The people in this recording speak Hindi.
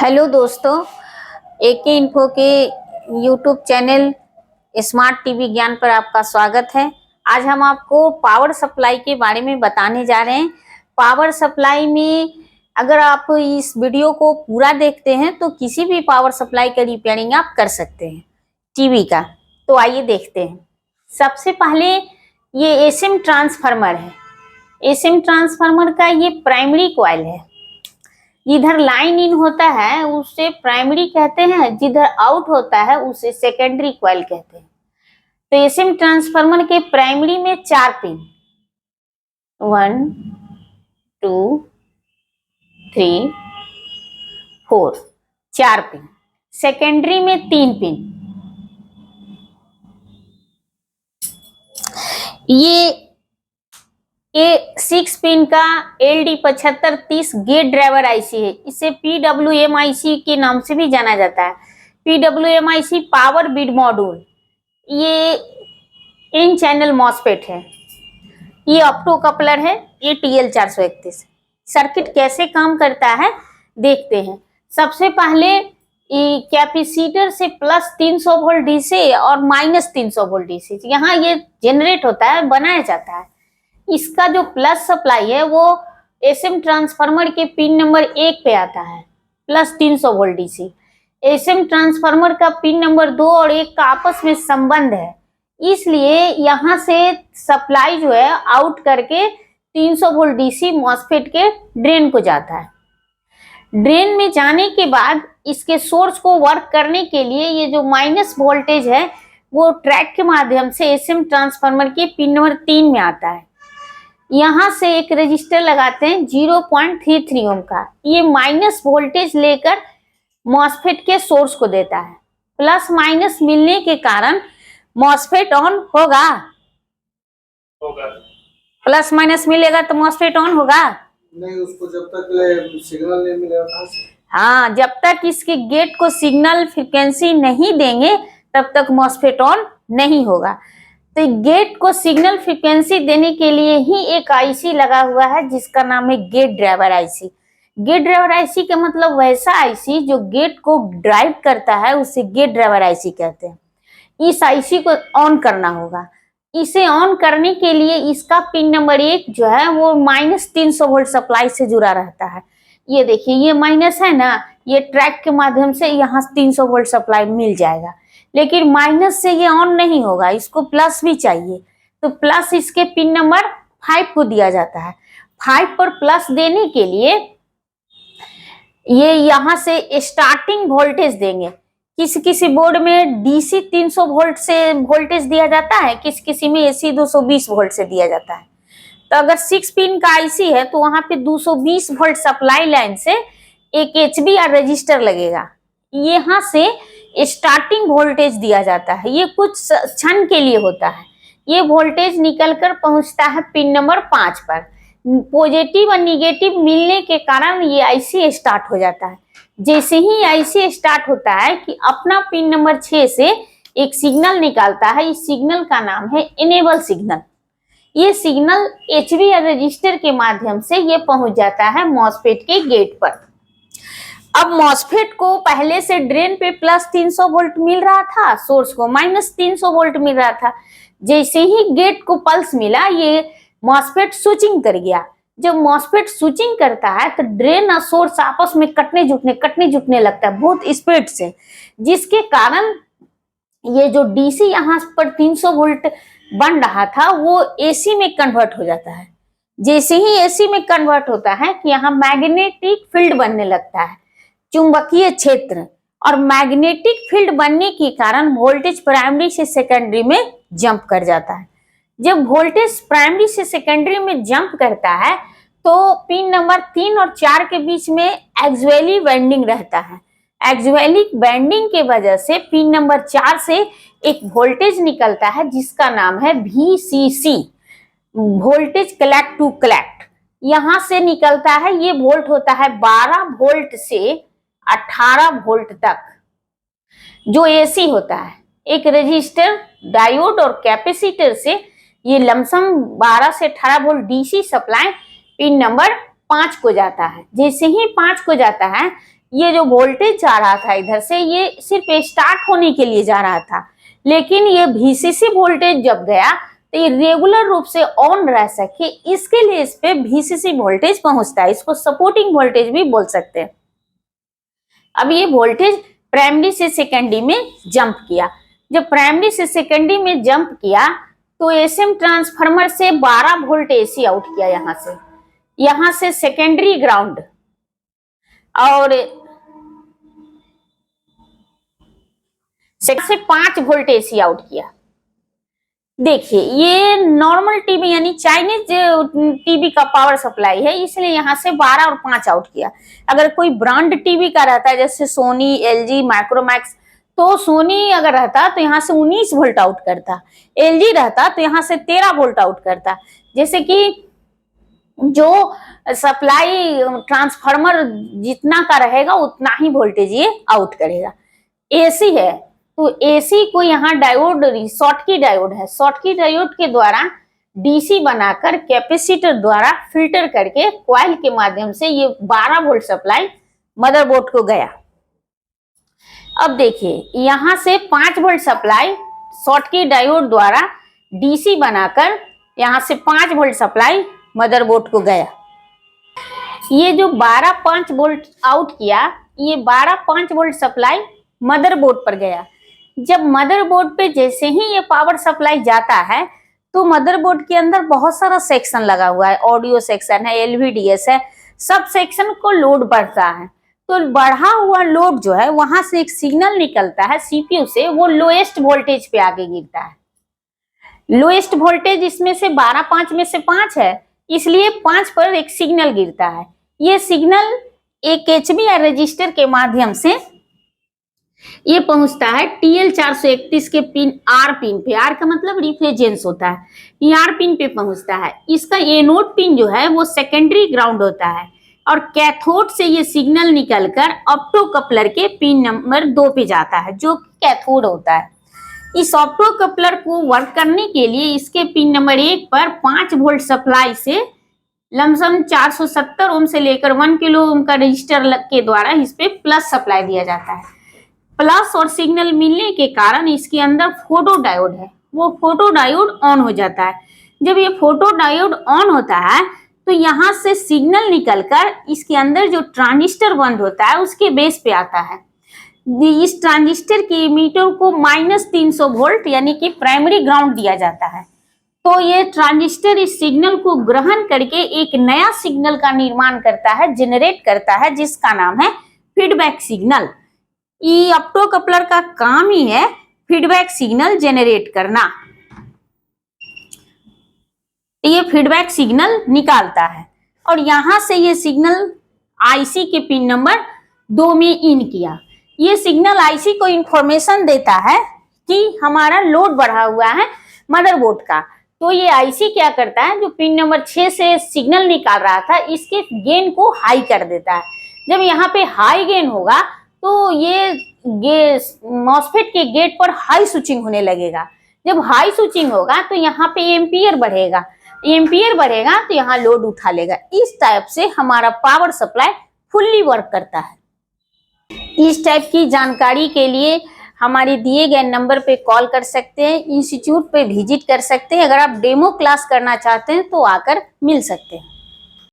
हेलो दोस्तों, एके इन्फो के यूट्यूब चैनल स्मार्ट टीवी ज्ञान पर आपका स्वागत है। आज हम आपको पावर सप्लाई के बारे में बताने जा रहे हैं। पावर सप्लाई में अगर आप इस वीडियो को पूरा देखते हैं तो किसी भी पावर सप्लाई का रिपेयरिंग आप कर सकते हैं टीवी का। तो आइए देखते हैं। सबसे पहले ये एसएम ट्रांसफार्मर है। एसएम ट्रांसफार्मर का ये प्राइमरी कॉइल है। जिधर लाइन इन होता है उसे प्राइमरी कहते हैं, जिधर आउट होता है उसे सेकेंडरी कॉइल कहते हैं। तो एसएम ट्रांसफार्मर के प्राइमरी में 4 पिन 1 2 3 4 4 पिन। सेकेंडरी में 3 पिन। ये 6 पिन का LD7530 गेट ड्राइवर आईसी है। इसे PWM IC के नाम से भी जाना जाता है। PWM IC power bid module. ये इन चैनल मॉसफेट है। ये ऑप्टो कपलर है। ये TL431। सर्किट कैसे काम करता है देखते हैं। सबसे पहले कैपेसिटर से प्लस 300 वोल्ट डीसी और माइनस 300 वोल्ट डीसी यहाँ ये जनरेट होता है, बनाया जाता है। इसका जो प्लस सप्लाई है वो एसएम ट्रांसफार्मर के पिन नंबर 1 पे आता है, plus 300 volt DC. SM transformer का पिन नंबर 2 और 1 का आपस में संबंध है, इसलिए यहाँ से सप्लाई जो है आउट करके 300 वोल्ट डीसी मॉसफेट के ड्रेन को जाता है। ड्रेन में जाने के बाद इसके सोर्स को वर्क करने के लिए ये जो माइनस वोल्टेज है वो ट्रैक के माध्यम से एसएम ट्रांसफार्मर के पिन नंबर 3 में आता है। यहाँ से एक रजिस्टर लगाते हैं 0.33 ओम का। ये माइनस वोल्टेज लेकर मॉसफेट के सोर्स को देता है। प्लस माइनस मिलने के कारण मॉसफेट ऑन होगा। प्लस माइनस मिलेगा तो मॉसफेट ऑन होगा नहीं। उसको जब तक सिग्नल नहीं मिलेगा कहाँ से? हाँ, जब तक इसके गेट को सिग्नल फ्रिक्वेंसी नहीं देंगे तब तक मॉसफेट ऑन नहीं होगा। तो गेट को सिग्नल फ्रीक्वेंसी देने के लिए ही एक आईसी लगा हुआ है जिसका नाम है gate driver IC. Gate driver IC का मतलब वैसा आईसी जो गेट को ड्राइव करता है, उसे गेट ड्राइवर आईसी कहते हैं। इस आईसी को ऑन करना होगा। इसे ऑन करने के लिए इसका पिन नंबर 1 जो है वो माइनस 300 वोल्ट सप्लाई से जुड़ा रहता है। ये देखिए, ये माइनस है ना, ये ट्रैक के माध्यम से यहाँ 300 वोल्ट सप्लाई मिल जाएगा। लेकिन माइनस से ये ऑन नहीं होगा, इसको प्लस भी चाहिए। तो प्लस इसके पिन नंबर 5 को दिया जाता है। 5 पर प्लस देने के लिए ये यहाँ से स्टार्टिंग वोल्टेज देंगे। किसी किसी बोर्ड में डीसी 300 वोल्ट से वोल्टेज दिया जाता है, किसी किसी में एसी 220 वोल्ट से दिया जाता है। तो अगर 6 पिन का आईसी है तो वहां पे 220 वोल्ट सप्लाई लाइन से एक HBR रजिस्टर लगेगा। यहाँ से स्टार्टिंग वोल्टेज दिया जाता है। ये कुछ क्षण के लिए होता है। ये वोल्टेज निकलकर पहुंचता है पिन नंबर 5 पर। पॉजिटिव और निगेटिव मिलने के कारण ये आईसी स्टार्ट हो जाता है। जैसे ही आईसी स्टार्ट होता है कि अपना पिन नंबर 6 से एक सिग्नल निकालता है। इस सिग्नल का नाम है इनेबल सिग्नल। ये सिग्नल HBR रजिस्टर के माध्यम से ये पहुंच जाता है मॉसफेट के गेट पर। अब मॉसफेट को पहले से ड्रेन पे प्लस 300 वोल्ट मिल रहा था, सोर्स को माइनस 300 वोल्ट मिल रहा था। जैसे ही गेट को पल्स मिला ये मॉसफेट स्विचिंग कर गया। जब मॉसफेट स्विचिंग करता है तो ड्रेन और सोर्स आपस में कटने जुटने लगता है बहुत स्पीड से, जिसके कारण ये जो डीसी यहाँ पर 300 वोल्ट बन रहा था वो एसी में कन्वर्ट हो जाता है। जैसे ही एसी में कन्वर्ट होता है कि यहाँ मैग्नेटिक फील्ड बनने लगता है, चुंबकीय क्षेत्र, और मैग्नेटिक फील्ड बनने के कारण वोल्टेज प्राइमरी से सेकेंडरी में जंप कर जाता है। जब वोल्टेज प्राइमरी से सेकेंडरी में जंप करता है तो पिन नंबर 3 और 4 के बीच में एक्सियली वाइंडिंग रहता है। एक्सियलिक वाइंडिंग के वजह से पिन नंबर 4 से एक वोल्टेज निकलता है जिसका नाम है VCC, voltage collect to collect. यहाँ से निकलता है, ये वोल्ट होता है 12 वोल्ट से 18 वोल्ट तक जो एसी होता है। एक रजिस्टर, डायोड और कैपेसिटर से ये लमसम 12 से 18 volt DC supply pin number 5 को जाता है। जैसे ही 5 को जाता है ये जो वोल्टेज जा रहा था इधर से, ये सिर्फ स्टार्ट होने के लिए जा रहा था, लेकिन ये VCC वोल्टेज जब गया तो ये रेगुलर रूप से ऑन रह सके, इसके लिए इस पे VCC वोल्टेज पहुंचता है। इसको सपोर्टिंग वोल्टेज भी बोल सकते हैं। अब ये वोल्टेज प्राइमरी से सेकेंडरी में जंप किया। जब प्राइमरी से सेकेंडरी में जंप किया तो SM ट्रांसफार्मर से 12 वोल्ट AC आउट किया, यहां से सेकेंडरी ग्राउंड, और से 5 वोल्ट AC आउट किया। देखिए ये नॉर्मल टीवी यानी चाइनीज टीवी का पावर सप्लाई है, इसलिए यहाँ से 12 और 5 आउट किया। अगर कोई ब्रांड टीवी का रहता है जैसे सोनी, LG, माइक्रोमैक्स, तो सोनी अगर रहता तो यहाँ से 19 वोल्ट आउट करता, LG रहता तो यहाँ से 13 वोल्ट आउट करता। जैसे कि जो सप्लाई ट्रांसफार्मर जितना का रहेगा उतना ही वोल्टेज ये आउट करेगा। AC है तो AC को यहाँ डायोड, शॉटकी डायोड है, शॉटकी डायोड के द्वारा DC बनाकर कैपेसिटर द्वारा फिल्टर करके कॉइल के माध्यम से ये 12 वोल्ट सप्लाई मदरबोर्ड को गया। अब देखिए यहाँ से 5 वोल्ट सप्लाई शॉटकी डायोड द्वारा DC बनाकर यहाँ से 5 वोल्ट सप्लाई मदरबोर्ड को गया। ये जो 12-5 वोल्ट आउट किया, ये 12-5 वोल्ट सप्लाई मदरबोर्ड पर गया। जब मदरबोर्ड पे जैसे ही ये पावर सप्लाई जाता है तो मदरबोर्ड के अंदर बहुत सारा सेक्शन लगा हुआ है, ऑडियो सेक्शन है, LVDS है, सब सेक्शन को लोड बढ़ता है। तो बढ़ा हुआ लोड जो है वहां से एक सिग्नल निकलता है CPU से, वो लोएस्ट वोल्टेज पे आगे गिरता है। लोएस्ट वोल्टेज इसमें से 12-5 में से 5 है, इसलिए 5 पर एक सिग्नल गिरता है। ये सिग्नल एक HMI रजिस्टर के माध्यम से ये पहुंचता है TL431 के पिन R पिन पे। R का मतलब रिफ्लेजेंस होता है, ये R पिन पे पहुंचता है। इसका एनोड पिन जो है वो सेकेंडरी ग्राउंड होता है और कैथोड से ये सिग्नल निकलकर ऑप्टो कपलर के पिन नंबर 2 पे जाता है, जो कैथोड होता है। इस ऑप्टो कपलर को वर्क करने के लिए इसके पिन नंबर 1 पर 5 वोल्ट सप्लाई से लमसम 470 ओम से लेकर 1 किलो ओम का रजिस्टर के द्वारा इस पे प्लस सप्लाई दिया जाता है। प्लस और सिग्नल मिलने के कारण इसके अंदर फोटो डायोड है, वो फोटो डायोड ऑन हो जाता है। जब ये फोटो डायोड ऑन होता है तो यहाँ से सिग्नल निकलकर इसके अंदर जो ट्रांजिस्टर बंद होता है उसके बेस पे आता है। इस ट्रांजिस्टर के इमीटर को -300 वोल्ट यानी कि प्राइमरी ग्राउंड दिया जाता है। तो ये ट्रांजिस्टर इस सिग्नल को ग्रहण करके एक नया सिग्नल का निर्माण करता है, जनरेट करता है, जिसका नाम है फीडबैक सिग्नल। ये ऑप्टो कपलर का काम ही है फीडबैक सिग्नल जनरेट करना। ये फीडबैक सिग्नल निकालता है और यहां से ये सिग्नल IC के पिन नंबर 2 में इन किया। ये सिग्नल IC को इंफॉर्मेशन देता है कि हमारा लोड बढ़ा हुआ है मदरबोर्ड का। तो ये IC क्या करता है, जो पिन नंबर 6 से सिग्नल निकाल रहा था इसके गेन को हाई कर देता है। जब यहाँ पे हाई गेन होगा तो ये मॉसफेट के गेट पर हाई स्विचिंग होने लगेगा। जब हाई स्विचिंग होगा तो यहाँ पे एम्पियर बढ़ेगा, एम्पियर बढ़ेगा तो यहाँ लोड उठा लेगा। इस टाइप से हमारा पावर सप्लाई फुल्ली वर्क करता है। इस टाइप की जानकारी के लिए हमारे दिए गए नंबर पे कॉल कर सकते हैं, इंस्टीट्यूट पे विजिट कर सकते हैं। अगर आप डेमो क्लास करना चाहते हैं तो आकर मिल सकते हैं।